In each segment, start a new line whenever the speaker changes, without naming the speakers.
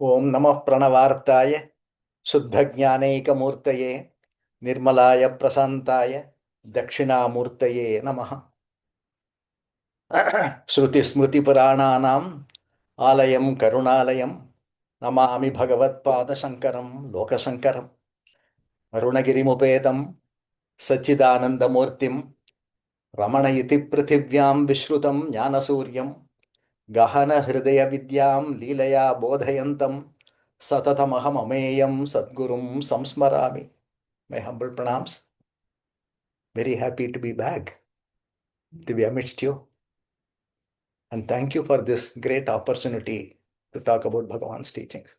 Om Namah Pranavartaya Shuddha Nirmalaya Prasantaya Dakshinamurtaye Namaha Shruti Smriti Purananam Alayam Karunalayam Namami Bhagavat Pada Shankaram Loka Shankaram Arunagiri Mupedam Sachidananda Murtim Ramana Iti Prithivyam Vishrutam Jnana Suryam Gahana Hridaya Vidyam Leelaya Bodhayantam Satatamaham Ameyam Sadgurum Samsmarami. My humble pranams. Very happy to be back, to be amidst you. And thank you for this great opportunity to talk about Bhagavan's teachings.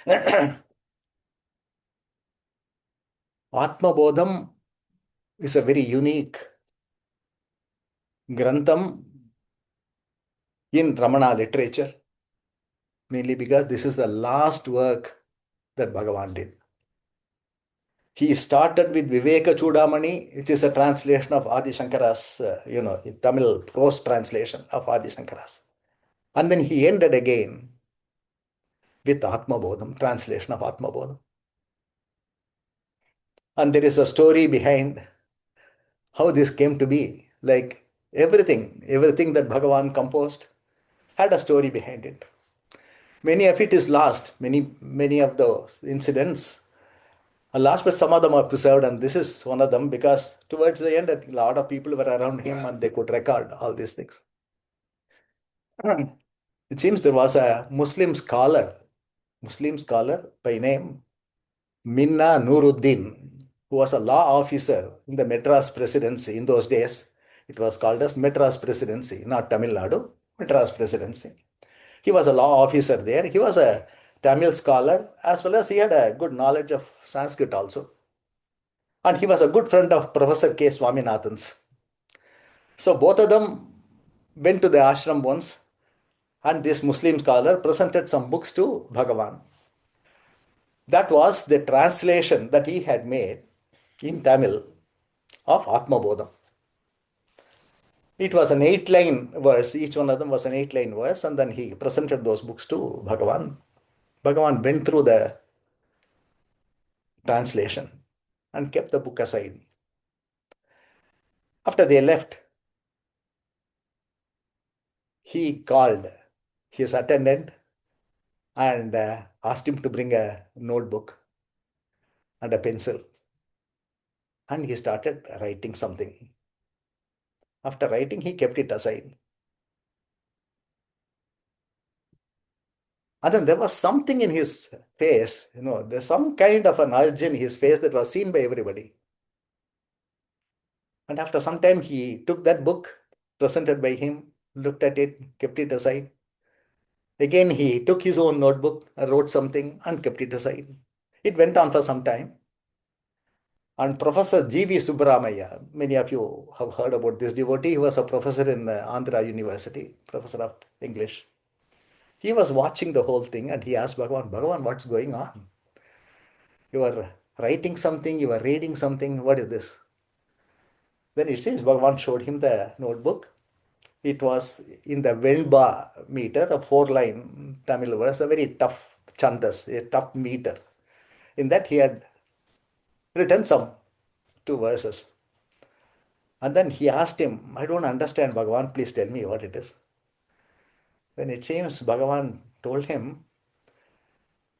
Atma Bodham is a very unique grantham in Ramana literature, mainly because this is the last work that Bhagavan did. He started with Viveka Chudamani, which is a translation of Adi Shankara's, Tamil prose translation of Adi Shankara's. And then he ended again with Atma Bodham, translation of Atma Bodham. And there is a story behind how this came to be. Like everything that Bhagavan composed had a story behind it. Many of it is lost. Many of those incidents are lost, but some of them are preserved, and this is one of them because towards the end, I think a lot of people were around him and they could record all these things. It seems there was a Muslim scholar by name Minna Nuruddin, who was a law officer in the Madras Presidency in those days. It was called as Madras Presidency, not Tamil Nadu, Madras Presidency. He was a law officer there. He was a Tamil scholar as well as he had a good knowledge of Sanskrit also. And he was a good friend of Professor K. Swaminathan's. So both of them went to the ashram once, and this Muslim scholar presented some books to Bhagavan. That was the translation that he had made in Tamil of Atma Bodham. It was an 8-line verse. Each one of them was an 8-line verse, and then he presented those books to Bhagavan. Bhagavan went through the translation and kept the book aside. After they left, he called his attendant and asked him to bring a notebook and a pencil. And he started writing something. After writing, he kept it aside. And then there was something in his face, there's some kind of an urge in his face that was seen by everybody. And after some time, he took that book presented by him, looked at it, kept it aside. Again, he took his own notebook, wrote something, and kept it aside. It went on for some time. And Professor G.V. Subramaya, many of you have heard about this devotee. He was a professor in Andhra University, professor of English. He was watching the whole thing and he asked Bhagavan, what's going on? You are writing something, you are reading something, what is this? Then it seems Bhagavan showed him the notebook. It was in the Venba meter, a 4-line Tamil verse, a very tough chandas, a tough meter. In that he had written some 2 verses. And then he asked him, I don't understand, Bhagavan, please tell me what it is. Then it seems Bhagavan told him,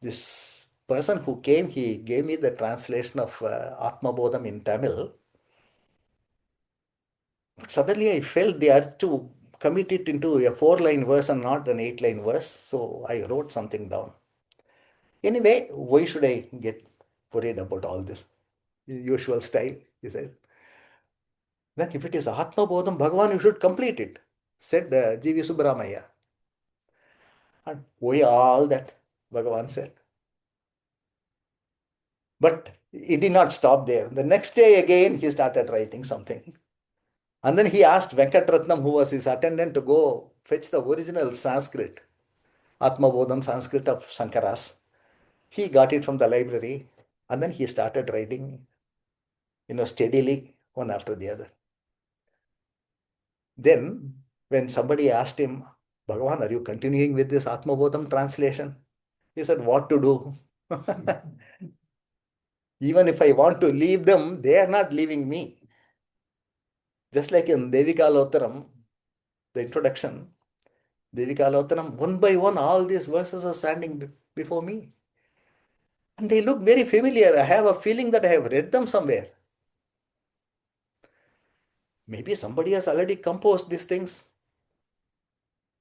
this person who came, he gave me the translation of Atma Bodham in Tamil. But suddenly I felt the urge to commit it into a 4-line verse and not an 8-line verse. So I wrote something down. Anyway, why should I get worried about all this? Usual style, he said. Then if it is Atma Bodham, Bhagavan, you should complete it, said G.V. Subramaya. And why all that, Bhagavan said. But he did not stop there. The next day again, he started writing something. And then he asked Venkatratnam, who was his attendant, to go fetch the original Sanskrit, Atma Bodham Sanskrit of Shankara's. He got it from the library and then he started writing, steadily, one after the other. Then, when somebody asked him, Bhagavan, are you continuing with this Atma Bodham translation? He said, what to do? Even if I want to leave them, they are not leaving me. Just like in Devikalottaram, the introduction, Devikalottaram, one by one, all these verses are standing before me. And they look very familiar. I have a feeling that I have read them somewhere. Maybe somebody has already composed these things.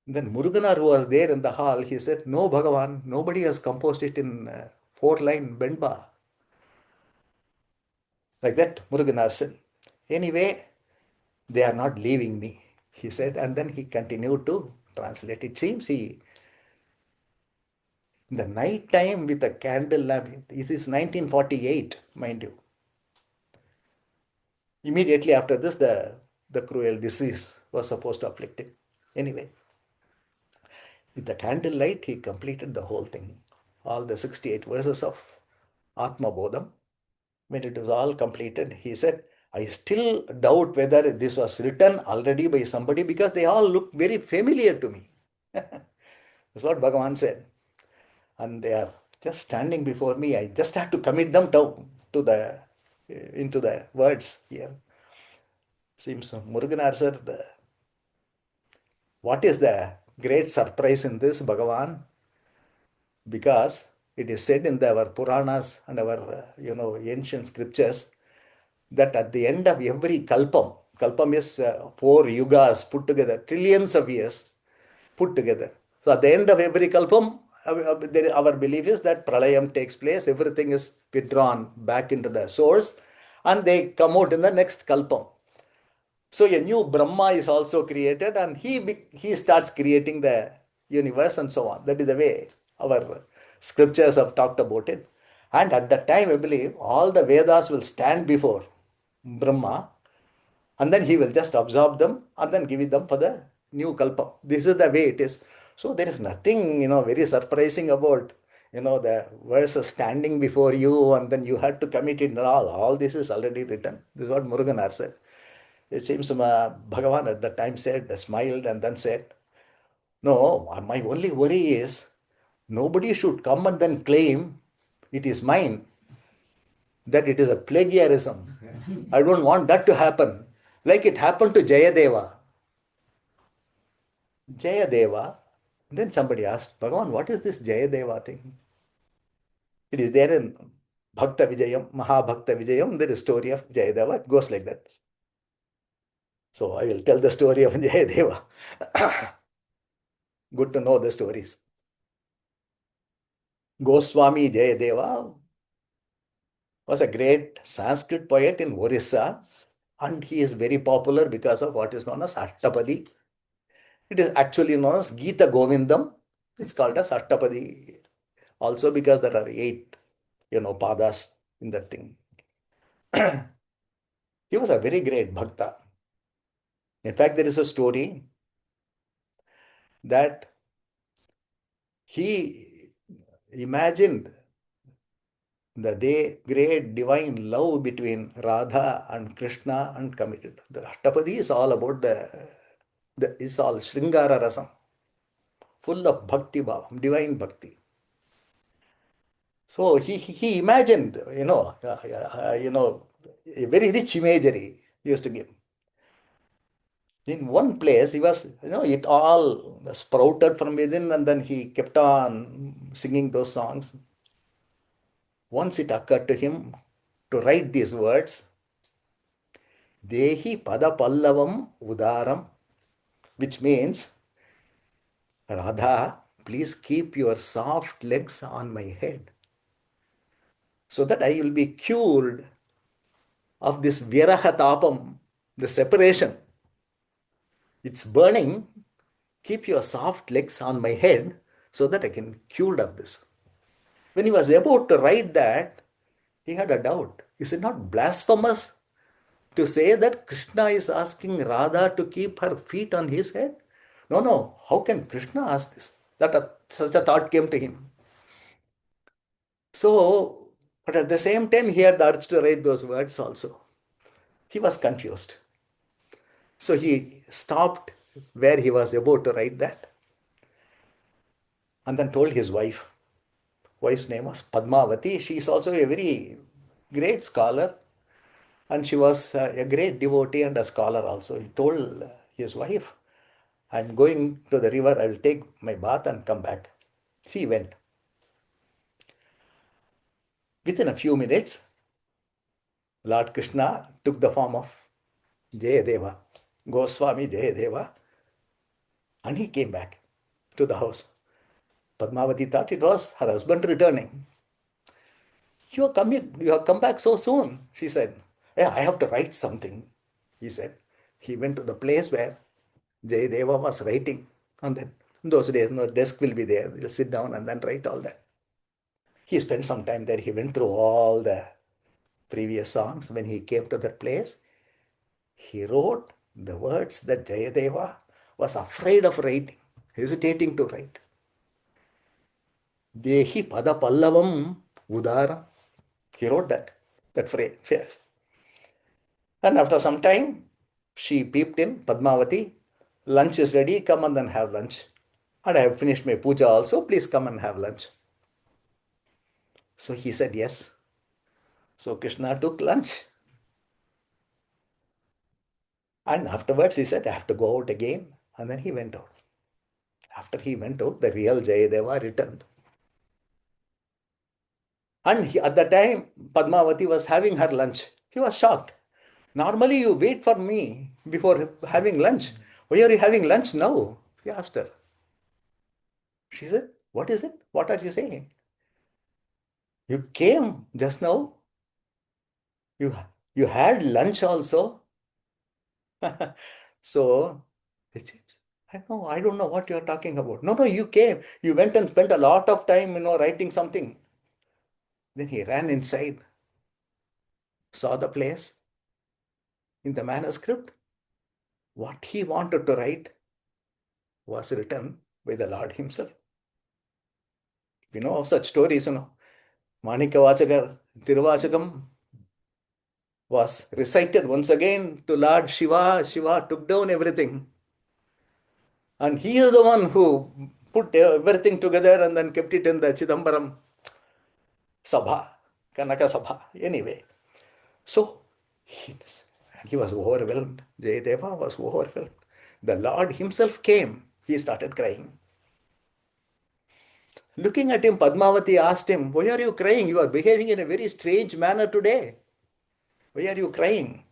Then Muruganar, who was there in the hall, he said, no, Bhagavan, nobody has composed it in four-line Benba. Like that, Muruganar said. Anyway, they are not leaving me, he said. And then he continued to translate. It seems he, in the night time with a candle lamp, this is 1948, mind you. Immediately after this, the cruel disease was supposed to afflict him. Anyway, with the candlelight, he completed the whole thing. All the 68 verses of Atma Bodham. When it was all completed, he said, I still doubt whether this was written already by somebody because they all look very familiar to me. That's what Bhagavan said. And they are just standing before me. I just have to commit them to the into the words here. Seems Muruganar said, what is the great surprise in this, Bhagavan? Because it is said in our Puranas and our ancient scriptures that at the end of every kalpam is 4 yugas put together, trillions of years put together. So at the end of every kalpam, our belief is that pralayam takes place, everything is withdrawn back into the source, and they come out in the next kalpam. So a new Brahma is also created, and he starts creating the universe and so on. That is the way our scriptures have talked about it. And at that time, I believe all the Vedas will stand before Brahma, and then he will just absorb them and then give it them for the new kalpa. This is the way it is. So there is nothing very surprising about the verse standing before you and then you had to commit it and all this is already written. This is what Muruganar said. It seems Bhagavan at that time said, smiled and then said, no, my only worry is nobody should come and then claim it is mine, that it is a plagiarism. I don't want that to happen. Like it happened to Jayadeva. Jayadeva. Then somebody asked, Bhagavan, what is this Jayadeva thing? It is there in Bhakta Vijayam, Mahabhakta Vijayam, there is a story of Jayadeva. It goes like that. So I will tell the story of Jayadeva. Good to know the stories. Goswami Jayadeva was a great Sanskrit poet in Orissa, and he is very popular because of what is known as Ashtapadi. It is actually known as Gita Govindam. It's called as Ashtapadi also because there are 8, padas in that thing. He was a very great bhakta. In fact, there is a story that he imagined the great divine love between Radha and Krishna and committed. The Ashtapadi is all about it's all Sringara Rasam, full of bhakti bhavam, divine bhakti. So he imagined, a very rich imagery he used to give. In one place, he was, it all sprouted from within, and then he kept on singing those songs. Once it occurred to him to write these words, Dehi Pada Pallavam Udaram, which means, Radha, please keep your soft legs on my head so that I will be cured of this Virahatapam, the separation. It's burning. Keep your soft legs on my head so that I can cured of this. When he was about to write that, he had a doubt. Is it not blasphemous to say that Krishna is asking Radha to keep her feet on his head? No, no. How can Krishna ask this? Such a thought came to him. So, but at the same time, he had the urge to write those words also. He was confused. So he stopped where he was about to write that and then told his wife, wife's name was Padmavati. She is also a very great scholar, and she was a great devotee and a scholar also. He told his wife, I'm going to the river, I will take my bath and come back. She went. Within a few minutes, Lord Krishna took the form of Jayadeva, Goswami Jayadeva, and he came back to the house. Padmavati thought it was her husband returning. You have come back so soon, she said. Yeah, I have to write something, he said. He went to the place where Jayadeva was writing. And then, in those days, no desk will be there. He'll sit down and then write all that. He spent some time there. He went through all the previous songs. When he came to that place, he wrote the words that Jayadeva was afraid of writing, hesitating to write. Dehi pada pallavam udara. He wrote that phrase. And after some time, she peeped in, Padmavati, lunch is ready, come and then have lunch. And I have finished my puja also, please come and have lunch. So he said yes. So Krishna took lunch. And afterwards he said, I have to go out again. And then he went out. After he went out, the real Jayadeva returned. And at the time, Padmavati was having her lunch. He was shocked. Normally you wait for me before having lunch. Why are you having lunch now? He asked her. She said, what is it? What are you saying? You came just now. You had lunch also. So, it seems, I don't know what you're talking about. No, you came. You went and spent a lot of time, writing something. Then he ran inside, saw the place in the manuscript. What he wanted to write was written by the Lord himself. We know of such stories, Manikavachakar, Tiruvachakam was recited once again to Lord Shiva. Shiva took down everything. And he is the one who put everything together and then kept it in the Chidambaram Sabha, Kanaka Sabha. Anyway, so he was overwhelmed. Jayadeva was overwhelmed. The Lord himself came. He started crying. Looking at him, Padmavati asked him, why are you crying? You are behaving in a very strange manner today. Why are you crying?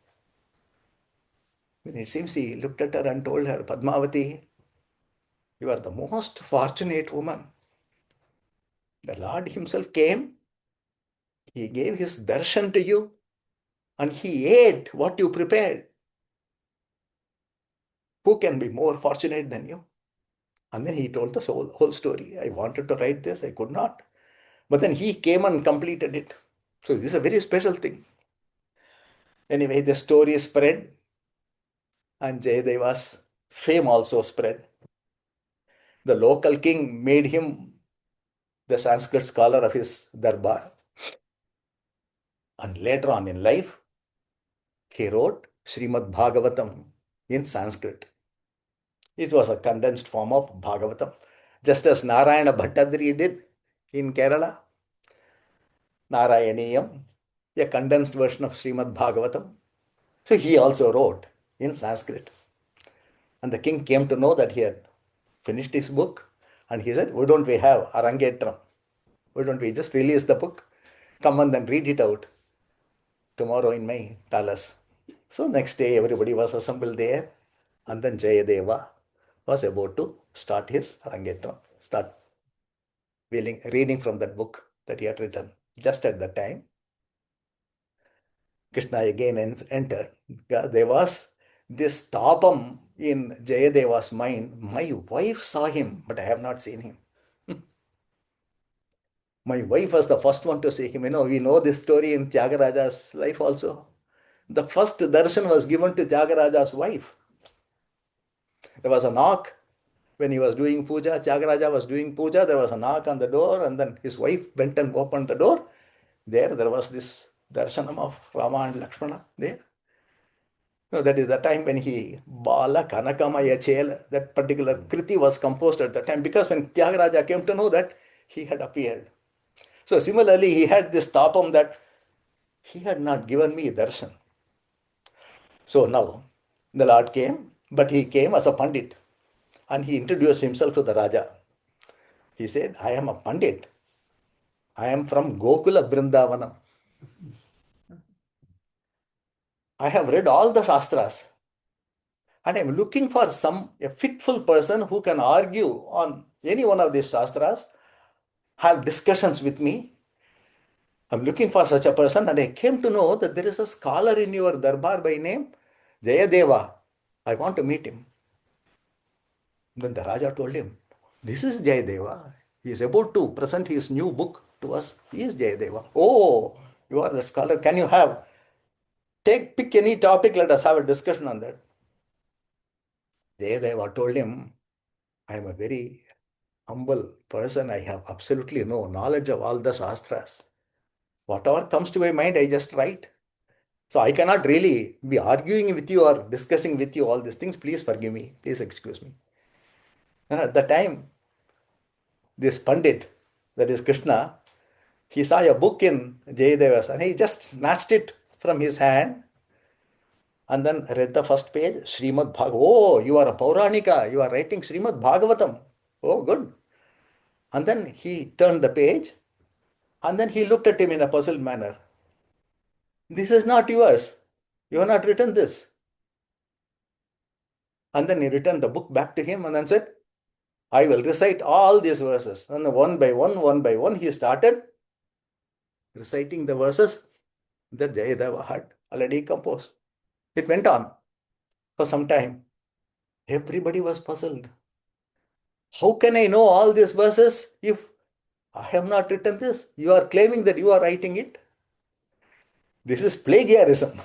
When it seems he looked at her and told her, Padmavati, you are the most fortunate woman. The Lord himself came. He gave his darshan to you and he ate what you prepared. Who can be more fortunate than you? And then he told the whole story. I wanted to write this, I could not. But then he came and completed it. So this is a very special thing. Anyway, the story spread and Jayadeva's fame also spread. The local king made him the Sanskrit scholar of his darbar. And later on in life, he wrote Srimad Bhagavatam in Sanskrit. It was a condensed form of Bhagavatam, just as Narayana Bhattadri did in Kerala. Narayaniyam, a condensed version of Srimad Bhagavatam. So he also wrote in Sanskrit. And the king came to know that he had finished his book and he said, why don't we have Arangetram? Why don't we just release the book? Come and then read it out tomorrow in my palace. So next day everybody was assembled there and then Jayadeva was about to start his Arangetram, start reading from that book that he had written. Just at that time, Krishna again entered. There was this tapam in Jayadeva's mind. My wife saw him, but I have not seen him. My wife was the first one to see him. We know this story in Tyagaraja's life also. The first darshan was given to Tyagaraja's wife. There was a knock when he was doing puja. Tyagaraja was doing puja. There was a knock on the door, and then his wife went and opened the door. There was this darshanam of Rama and Lakshmana there. That is the time when he Bala Kanakamaya Chela, that particular Kriti was composed at that time, because when Tyagaraja came to know that he had appeared. So similarly, he had this tapam that he had not given me darshan. So now the Lord came, but he came as a Pandit and he introduced himself to the Raja. He said, I am a Pandit. I am from Gokula Brindavanam. I have read all the Shastras and I am looking for a fitful person who can argue on any one of these Shastras, have discussions with me. I'm looking for such a person and I came to know that there is a scholar in your darbar by name Jayadeva. I want to meet him. Then the Raja told him, this is Jayadeva. He is about to present his new book to us. He is Jayadeva. Oh, you are the scholar. Can you pick any topic, let us have a discussion on that. Jayadeva told him, I am a very humble person. I have absolutely no knowledge of all the Shastras. Whatever comes to my mind, I just write. So I cannot really be arguing with you or discussing with you all these things. Please forgive me. Please excuse me. And at the time, this Pandit, that is Krishna, he saw a book in Jayadeva's and he just snatched it from his hand and then read the first page, Srimad Bhagavatam. Oh, you are a Pauranika. You are writing Srimad Bhagavatam. Oh, good. And then he turned the page and then he looked at him in a puzzled manner. This is not yours. You have not written this. And then he returned the book back to him and then said, I will recite all these verses. And one by one, he started reciting the verses that Jayadeva had already composed. It went on for some time. Everybody was puzzled. How can I know all these verses if I have not written this? You are claiming that you are writing it. This is plagiarism.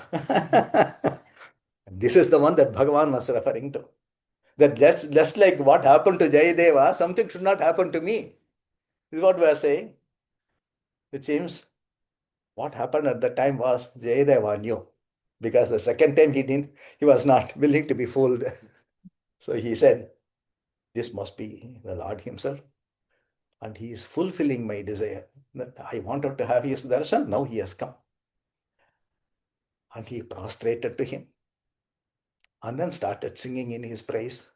This is the one that Bhagavan was referring to. That just like what happened to Jayadeva, something should not happen to me. This is what we are saying. It seems what happened at the time was Jayadeva knew. Because the second time he was not willing to be fooled. So he said, this must be the Lord himself. And he is fulfilling my desire. That I wanted to have his darshan, now he has come. And he prostrated to him. And then started singing in his praise.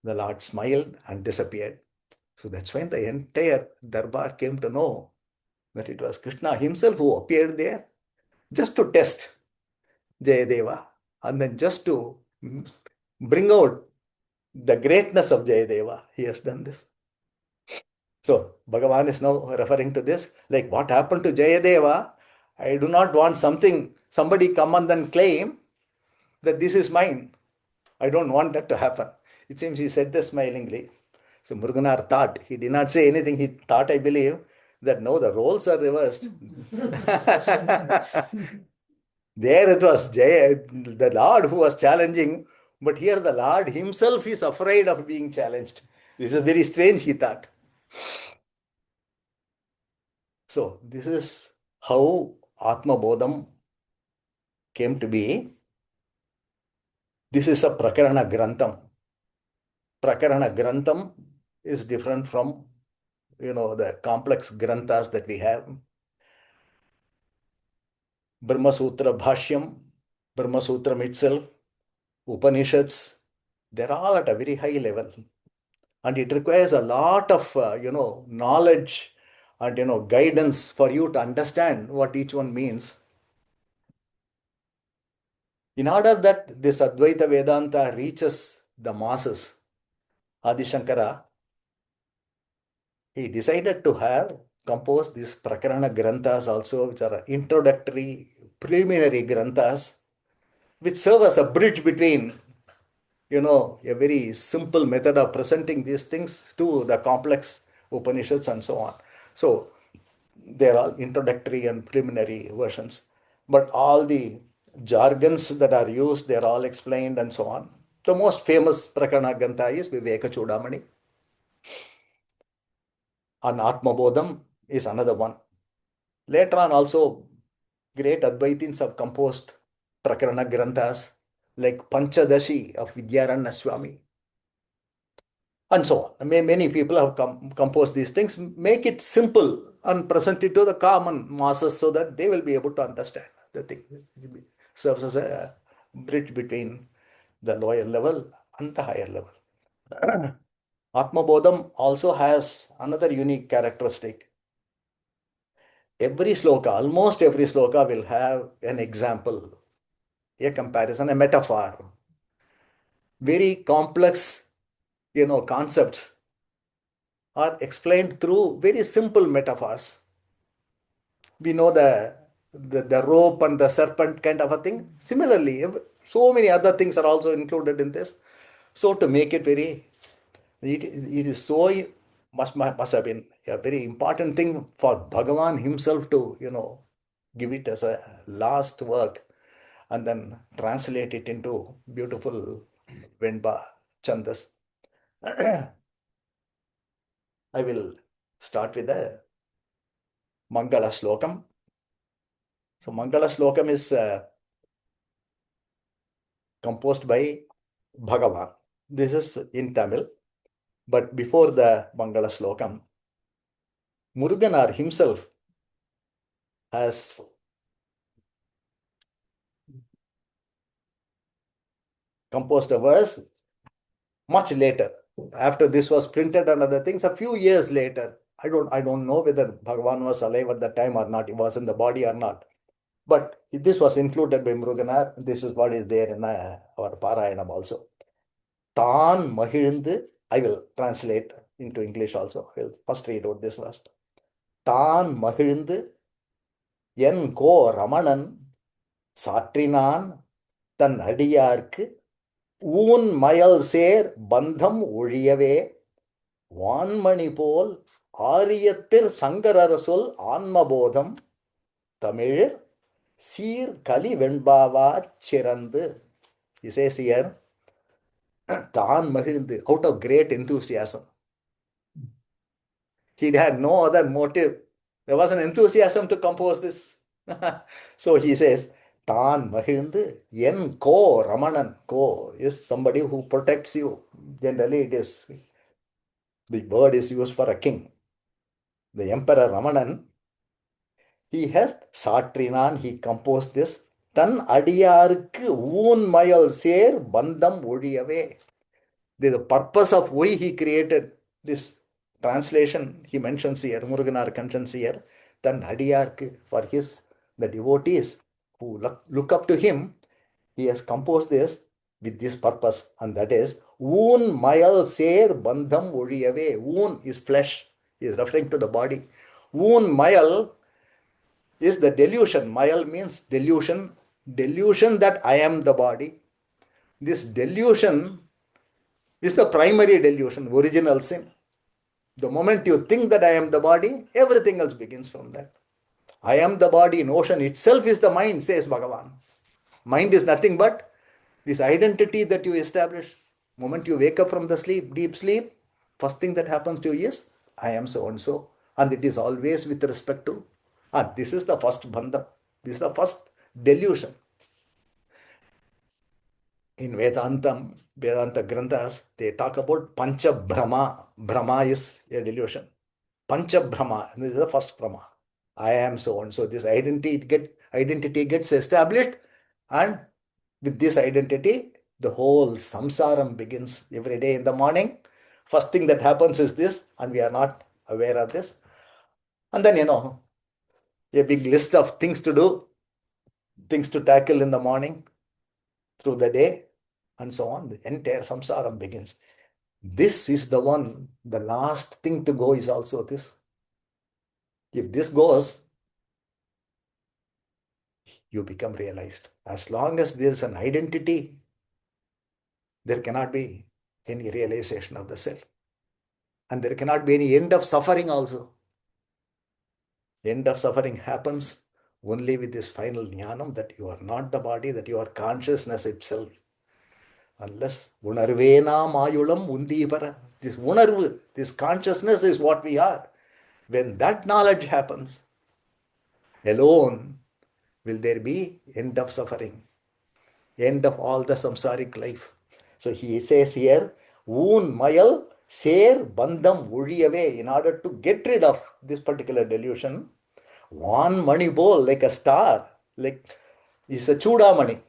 The Lord smiled and disappeared. So that's when the entire darbar came to know that it was Krishna himself who appeared there just to test Jayadeva and then just to bring out the greatness of Jayadeva. He has done this. So Bhagavan is now referring to this, like what happened to Jayadeva. I do not want somebody come and then claim that this is mine. I don't want that to happen. It seems he said this smilingly. So Muruganar thought, he did not say anything. He thought, I believe, that no, the roles are reversed. There it was the Lord who was challenging, but here the Lord himself is afraid of being challenged. This is very strange, he thought. So this is how Atma Bodham came to be. This is a Prakarana Grantham. Prakarana Grantham is different from, the complex granthas that we have. Brahma Sutra Bhashyam, Brahma Sutram itself, Upanishads, they're all at a very high level. And it requires a lot of, knowledge and, guidance for you to understand what each one means. In order that this Advaita Vedanta reaches the masses, Adi Shankara, he decided to compose these Prakarana Granthas also, which are introductory, preliminary Granthas, which serve as a bridge between, a very simple method of presenting these things to the complex Upanishads and so on. So, they're all introductory and preliminary versions. But all the jargons that are used, they're all explained and so on. The most famous Prakarana Grantha is Viveka Chudamani. And Atma Bodham is another one. Later on also, great Advaitins have composed Prakarana Granthas like Panchadashi of Vidyaranya Swami. And so on. Many people have composed these things. Make it simple and present it to the common masses so that they will be able to understand the thing. It serves as a bridge between the lower level and the higher level. Atma Bodham also has another unique characteristic. Every sloka, almost every sloka will have an example, a comparison, a metaphor. Very complex, concepts are explained through very simple metaphors. We know the rope and the serpent kind of a thing. Similarly, so many other things are also included in this. So to make it very, it is so must have been a very important thing for Bhagavan himself to give it as a last work and then translate it into beautiful Venba Chandas. I will start with the Mangala Shlokam. So Mangala Shlokam is composed by Bhagavan. This is in Tamil. But before the Mangala Shlokam, Muruganar himself has composed a verse much later. After this was printed and other things, a few years later. I don't know whether Bhagavan was alive at that time or not. He was in the body or not. But this was included by Muruganar. This is what is there in our Parayanam also. Tan Mahilundu, I will translate into English also. I will first read out this verse. Tan Mahilundu என் கோ ரமணன் சாற்றினான் தன் அடியார்க்கு ஊன் மயல் சேர் பந்தம் ஒழியவே வான்மணி போல் ஆரியத்திற் சங்கரர் சொல் ஆன்மபோதம் தமிழ் சீர் கலி வெண்பாவாச் சிறந்து. He says here, தான் மகிழ்ந்து, out of great enthusiasm. He had no other motive. There was an enthusiasm to compose this. So he says, தான் மகிழ்ந்து என் கோ Ramanan. Ko is somebody who protects you. Generally it is, the word is used for a king. The emperor Ramanan, he had சாற்றினான், he composed this. தன் அடியாருக்கு ஊன் மயல் சேர் பந்தம் ஒழியவே. The purpose of why he created this translation, he mentions here, Muruganar mentions here, தன் அடியார்க்கு, for the devotees who look up to him, he has composed this with this purpose, and that is, ஊன் மயல் சேர் பந்தம் ஒழியவே. ஊன் is flesh, he is referring to the body. ஊன் மயல் is the delusion. Mayal means delusion. Delusion that I am the body. This delusion is the primary delusion, original sin. The moment you think that I am the body, everything else begins from that. I am the body, notion itself is the mind, says Bhagavan. Mind is nothing but this identity that you establish. Moment you wake up from the sleep, deep sleep, first thing that happens to you is, I am so and so. And it is always with respect to, this is the first bandham. This is the first delusion. In Vedanta granthas, they talk about Pancha Brahma. Brahma is a delusion. Pancha Brahma, this is the first Brahma. I am so and so. This identity gets established, and with this identity, the whole samsaram begins every day in the morning. First thing that happens is this, and we are not aware of this. And then, a big list of things to do, things to tackle in the morning, through the day, and so on. The entire samsaram begins. This is the one, the last thing to go is also this. If this goes, you become realized. As long as there is an identity, there cannot be any realization of the self. And there cannot be any end of suffering also. End of suffering happens only with this final jnanam that you are not the body, that you are consciousness itself. Unless unarvena mayulam undipara. This unarvu, this consciousness is what we are. When that knowledge happens, alone will there be end of suffering, end of all the samsaric life. So he says here, un mayal Ser bandham Ujiyave, in order to get rid of this particular delusion, one mani bol, like a star, like is a chudamani.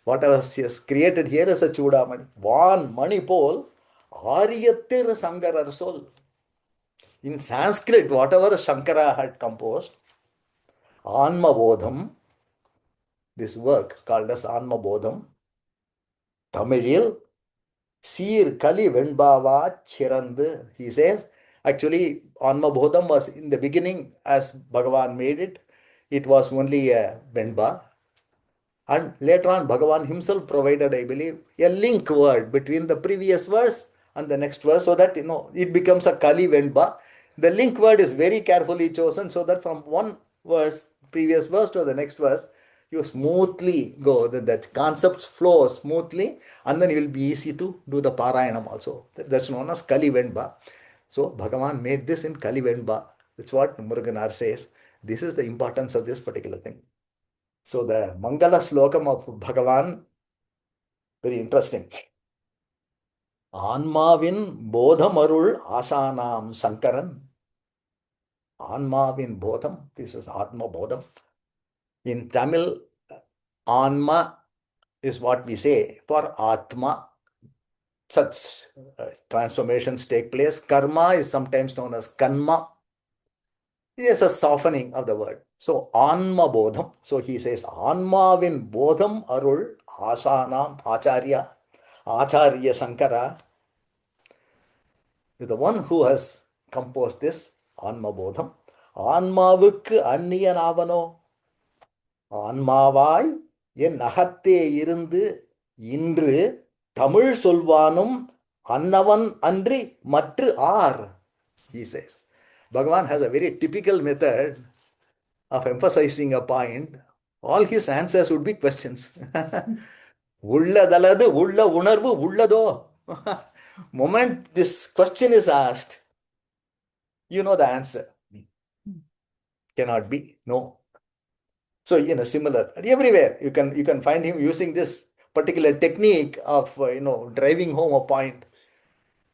Whatever she has created here is a chudamani. One mani bol, Aryatir Sankarar soul. In Sanskrit, whatever Shankara had composed, Anma Bodham, this work called as Anma Bodham, Tamil Seer Kali Venbava Chirandu, he says. Actually, Anma Bodham was in the beginning, as Bhagavan made it, it was only a Venba. And later on, Bhagavan himself provided, I believe, a link word between the previous verse and the next verse so that, it becomes a Kali Venba. The link word is very carefully chosen so that from one verse, previous verse to the next verse, you smoothly go, that concepts flow smoothly, and then it will be easy to do the Parayanam also. That's known as Kali Venba. So Bhagavan made this in Kali Venba. That's what Muruganar says. This is the importance of this particular thing. So the Mangala Shlokam of Bhagavan, very interesting. Anmavin Bodhamarul Asanam Shankaran. Anmavin Bodham. This is Atma Bodham. In Tamil, Anma is what we say for Atma. Such transformations take place. Karma is sometimes known as Kanma. Yes, a softening of the word. So, Anma Bodham. So, he says, Anmavin Bodham Arul Asanam Acharya. Acharya Shankara is the one who has composed this Anma Bodham. Anmavukku Anniyanavano. ஆன்மாவாய் என் அகத்தே இருந்து இன்று தமிழ் சொல்வானும் அன்னவன் அன்றி மற்று R, he says. Bhagavan has a very typical method of emphasizing a point. All his answers would be questions. உள்ளதலது உள்ள உணர்வு உள்ளதோ. Moment this question is asked, you know the answer. Cannot be, no. So, similar everywhere. You can find him using this particular technique of driving home a point,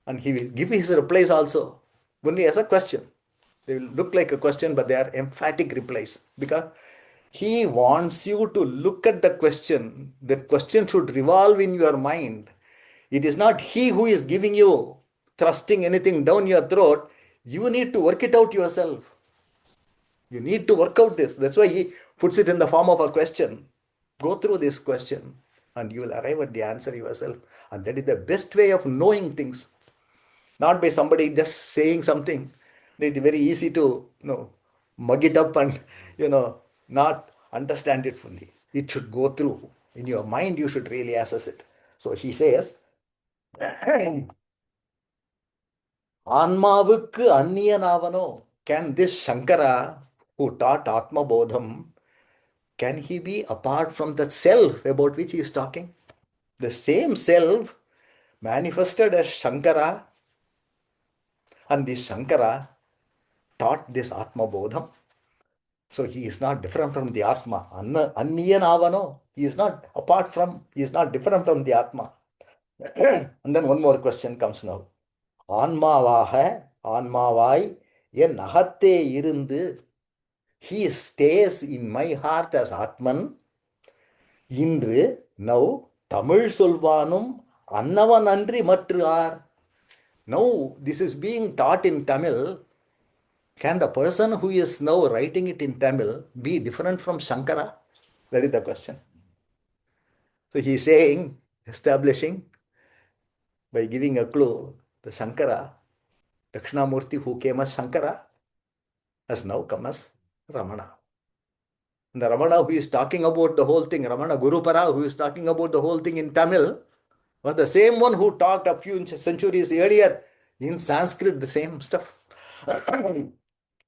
and he will give his replies also only as a question. They will look like a question, but they are emphatic replies because he wants you to look at the question. The question should revolve in your mind. It is not he who is giving you, thrusting anything down your throat. You need to work it out yourself. You need to work out this. That's why he puts it in the form of a question. Go through this question and you will arrive at the answer yourself. And that is the best way of knowing things. Not by somebody just saying something. It's very easy to mug it up and not understand it fully. It should go through. In your mind, you should really assess it. So he says, Anmavukku Anniyanavano. Can this Shankara who taught Atma Bodham, can he be apart from the self about which he is talking? The same self manifested as Shankara, and this Shankara taught this Atma Bodham. So he is not different from the Atma. Anniyanavano. He is not different from the Atma. And then one more question comes now. ஆன்மாவாய் என் அகத்தே இருந்து, he stays in my heart as Atman. இன்று now Tamil சொல்வானும் அன்னவன் அன்றி மற்று R. Now this is being taught in Tamil. Can the person who is now writing it in Tamil be different from Shankara? That is the question. So he is saying, establishing by giving a clue, the Shankara, Dakshinamurti, who came as Shankara, has now come as Ramana. And the Ramana who is talking about the whole thing, Ramana Gurupara, who is talking about the whole thing in Tamil, was the same one who talked a few centuries earlier in Sanskrit, the same stuff.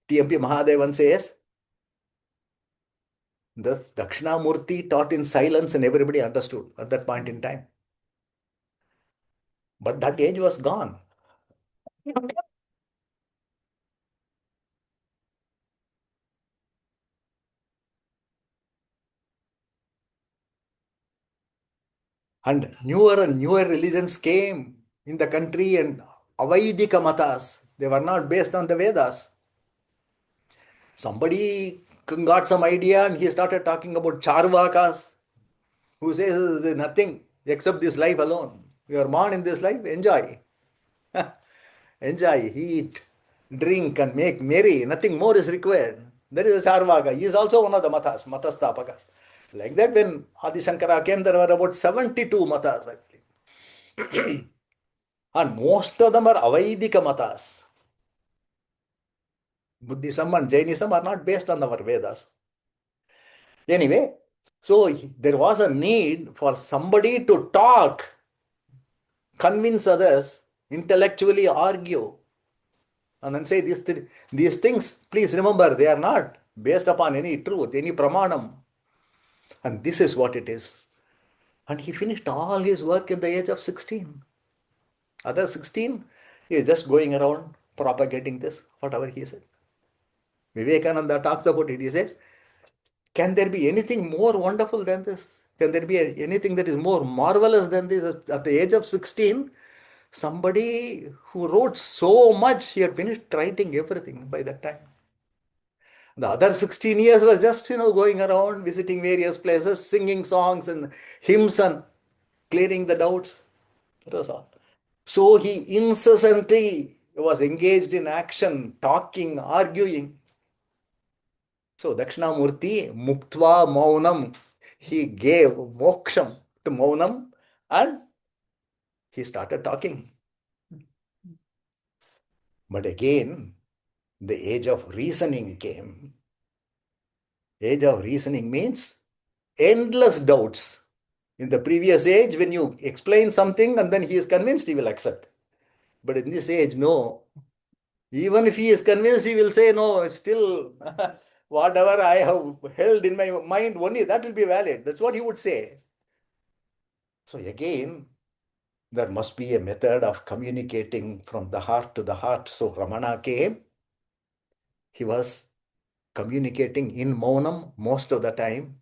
T.M.P. Mahadevan says, the Dakshinamurti taught in silence and everybody understood at that point in time. But that age was gone. And newer religions came in the country and Avaidika matas. They were not based on the Vedas. Somebody got some idea and he started talking about Charvakas, who says there's nothing except this life alone. You are born in this life, enjoy. Enjoy, eat, drink, and make merry. Nothing more is required. That is a Charvaka. He is also one of the matas, matastapakas. Like that, when Adi Shankara came, there were about 72 matas actually. And most of them are Avaidika matas. Buddhism and Jainism are not based on our Vedas. Anyway, so there was a need for somebody to talk, convince others, intellectually argue, and then say these things, please remember, they are not based upon any truth, any pramanam. And this is what it is. And he finished all his work at the age of 16. Other 16, he is just going around propagating this, whatever he said. Vivekananda talks about it. He says, can there be anything more wonderful than this? Can there be anything that is more marvelous than this? At the age of 16, somebody who wrote so much, he had finished writing everything by that time. The other 16 years were just, going around, visiting various places, singing songs and hymns and clearing the doubts. That was all. So he incessantly was engaged in action, talking, arguing. So Dakshinamurti, Muktva Maunam, he gave moksham to Maunam and he started talking. But again, the age of reasoning came. Age of reasoning means endless doubts. In the previous age, when you explain something and then he is convinced, he will accept. But in this age, no. Even if he is convinced, he will say, no, still, whatever I have held in my mind, only that will be valid. That's what he would say. So again, there must be a method of communicating from the heart to the heart. So Ramana came, he was communicating in Maunam most of the time.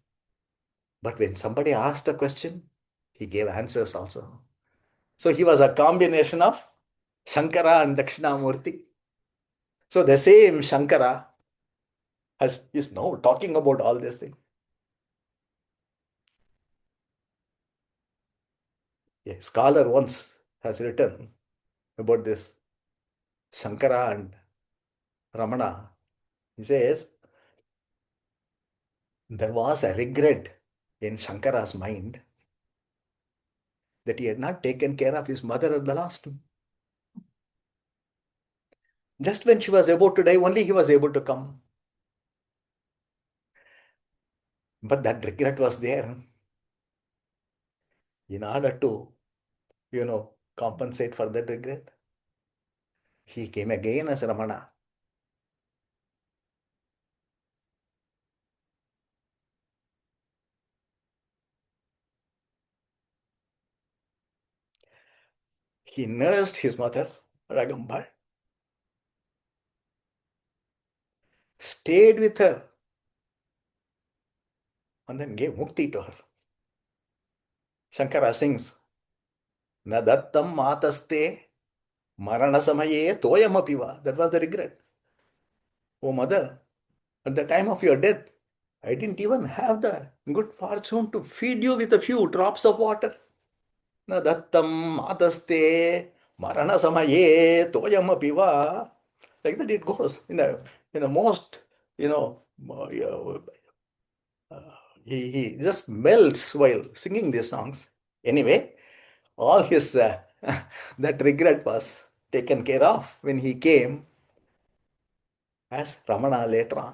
But when somebody asked a question, he gave answers also. So he was a combination of Shankara and Dakshinamurti. So the same Shankara is now talking about all these things. A scholar once has written about this Shankara and Ramana. He says, there was a regret in Shankara's mind that he had not taken care of his mother at the last. Just when she was about to die, only he was able to come. But that regret was there. In order to, compensate for that regret, he came again as Ramana. He nursed his mother, Ragambal, stayed with her, and then gave mukti to her. Shankara sings, Na dattam mataste marana samaye toyamapiva. That was the regret. Oh mother, at the time of your death, I didn't even have the good fortune to feed you with a few drops of water. Na dattam mataste marana samaye toyamapiva. Like that it goes in a most, uh, he just melts while singing these songs. Anyway, all his that regret was taken care of when he came as Ramana later on.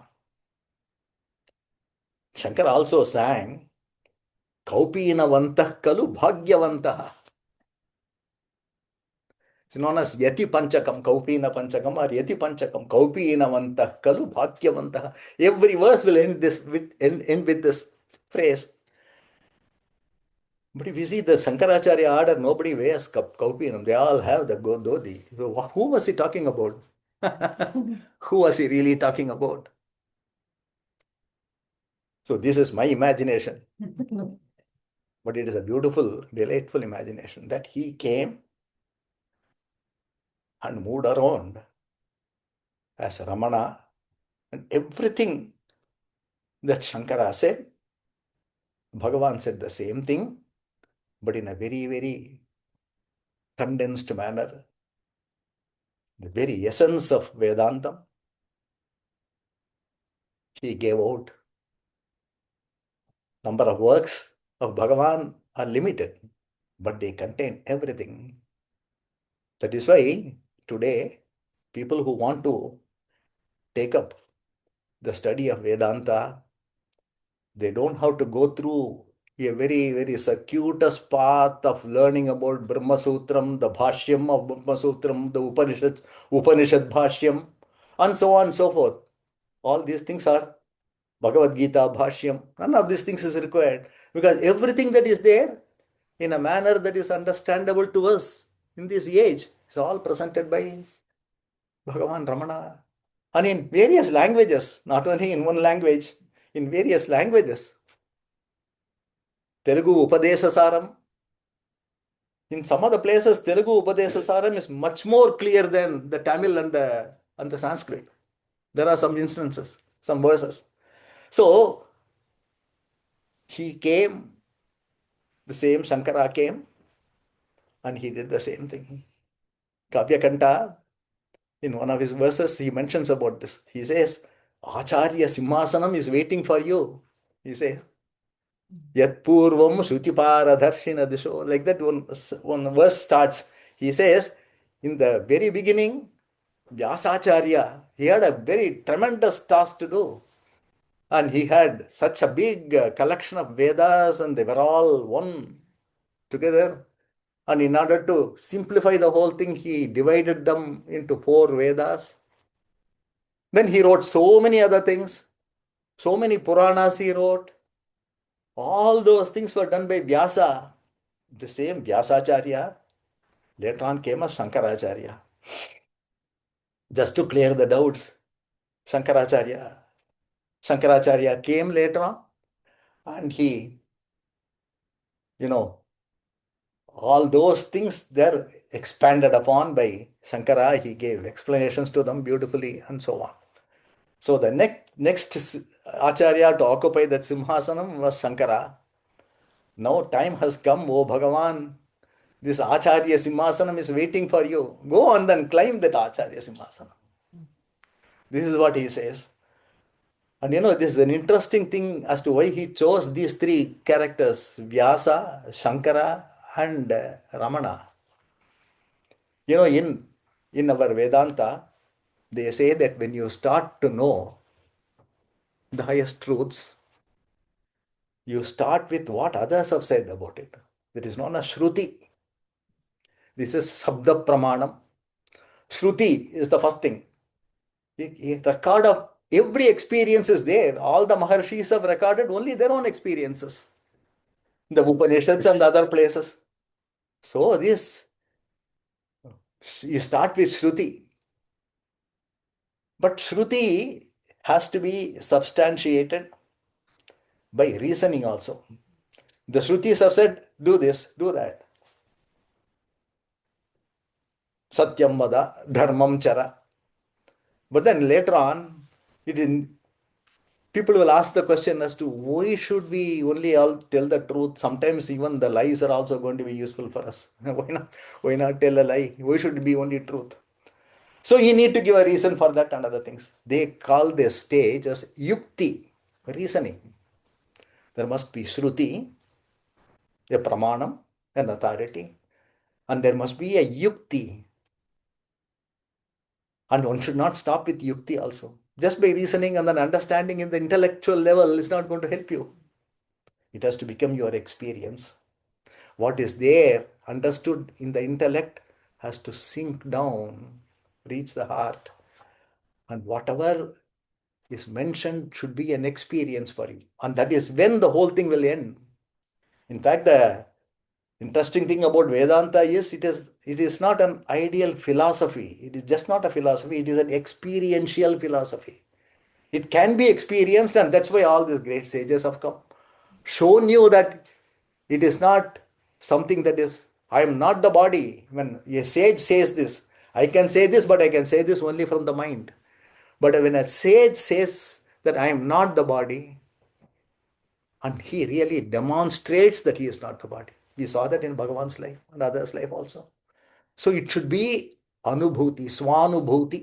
Shankara also sang Kaupinavantah Kalu Bhagyavantah. It's known as Yati Panchakam, Kaupina Panchakam or Yati Panchakam, Kaupinavantah Kalu Bhagyavantah. Every verse will end with this phrase. But if you see the Shankaracharya order, nobody wears kaupinam. They all have the dodi. So who was he talking about? Who was he really talking about? So this is my imagination. But it is a beautiful, delightful imagination that he came and moved around as Ramana, and everything that Shankara said, Bhagavan said the same thing, but in a very, very condensed manner. The very essence of Vedanta, he gave out. Number of works of Bhagavan are limited, but they contain everything. That is why today, people who want to take up the study of Vedanta, they don't have to go through a very, very circuitous path of learning about Brahma Sutram, the Bhashyam of Brahma Sutram, the Upanishad Bhashyam, and so on and so forth. All these things are Bhagavad Gita, Bhashyam. None of these things is required because everything that is there in a manner that is understandable to us in this age is all presented by Bhagavan Ramana. And in various languages, not only in one language, in various languages. Telugu Upadesha Saram. In some of the places, Telugu Upadesha Saram is much more clear than the Tamil and the Sanskrit. There are some instances, some verses. So he came, the same Shankara came, and he did the same thing. Kavya Kanta, in one of his verses, he mentions about this. He says, Acharya Simhasanam is waiting for you. He says, Yat Purvam Shutiparadharshina Disho. Like that, one verse starts. He says, in the very beginning, Vyasacharya, he had a very tremendous task to do. And he had such a big collection of Vedas, and they were all one together. And in order to simplify the whole thing, he divided them into 4 Vedas. Then he wrote so many other things, so many Puranas he wrote. All those things were done by Vyasa. The same Vyasacharya later on came as Shankaracharya. Just to clear the doubts, Shankaracharya came later on and he, all those things they're expanded upon by Shankara. He gave explanations to them beautifully and so on. So the next Acharya to occupy that Simhasanam was Shankara. Now time has come, O Bhagavan. This Acharya Simhasanam is waiting for you. Go on then climb that Acharya Simhasanam. This is what he says. And this is an interesting thing as to why he chose these 3 characters, Vyasa, Shankara, and Ramana. In our Vedanta, they say that when you start to know the highest truths, you start with what others have said about it. That is known as Shruti. This is Shabda Pramanam. Shruti is the first thing. A record of every experience is there. All the Maharshis have recorded only their own experiences. The Upanishads and the other places. So this, you start with Shruti. But Shruti has to be substantiated by reasoning also. The Shrutis have said, do this, do that. Satyam vada, dharmam chara. But then later on, people will ask the question as to why should we only all tell the truth? Sometimes even the lies are also going to be useful for us. Why not tell a lie? Why should it be only truth? So you need to give a reason for that and other things. They call this stage as yukti, reasoning. There must be shruti, a pramanam, an authority, and there must be a yukti. And one should not stop with yukti also. Just by reasoning and then understanding in the intellectual level is not going to help you. It has to become your experience. What is there, understood in the intellect, has to sink down, reach the heart. And whatever is mentioned should be an experience for you. And that is when the whole thing will end. In fact, the interesting thing about Vedanta is it is not an ideal philosophy. It is just not a philosophy. It is an experiential philosophy. It can be experienced, and that's why all these great sages have come. Shown you that it is not something that is, I am not the body. When a sage says this, I can say this, but I can say this only from the mind. But when a sage says that I am not the body, and he really demonstrates that he is not the body. We saw that in Bhagavan's life and others' life also. So it should be anubhuti, swanubhuti,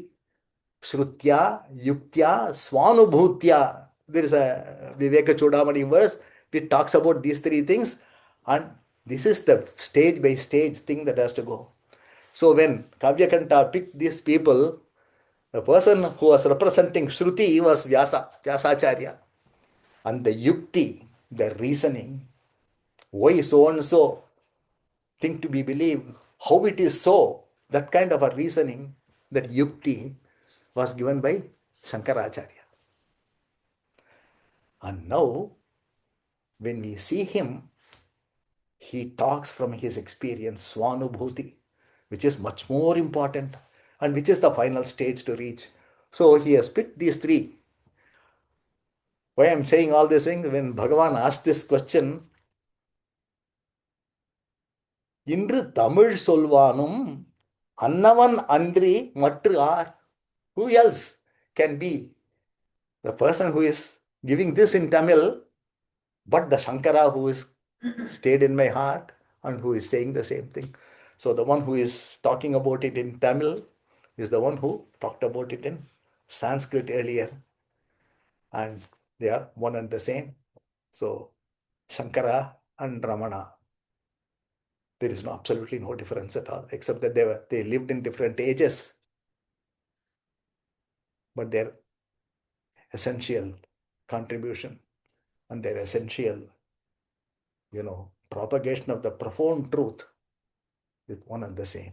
shrutya, yuktya, swanubhutya. There is a Viveka Chudamani verse which talks about these three things, and this is the stage by stage thing that has to go. So when Kavyakanta picked these people, the person who was representing Shruti was Vyasacharya. And the yukti, the reasoning, why so and so thing to be believed, how it is so, that kind of a reasoning, that yukti was given by Shankaracharya. And now, when we see him, he talks from his experience, Swanubhuti, which is much more important and which is the final stage to reach. So he has picked these three. Why I'm saying all these things, when Bhagavan asked this question, இன்று தமிழ் சொல்வானும் அன்னவன் அன்றி மற்று R? Who else can be the person who is giving this in Tamil, but the Shankara who is stayed in my heart and who is saying the same thing? So the one who is talking about it in Tamil is the one who talked about it in Sanskrit earlier, and they are one and the same. So Shankara and Ramana, there is absolutely no difference at all, except that they lived in different ages, but their essential contribution and their essential, propagation of the profound truth is one and the same.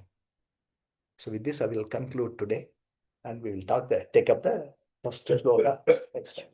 So with this, I will conclude today, and we will take up the first sloka next time.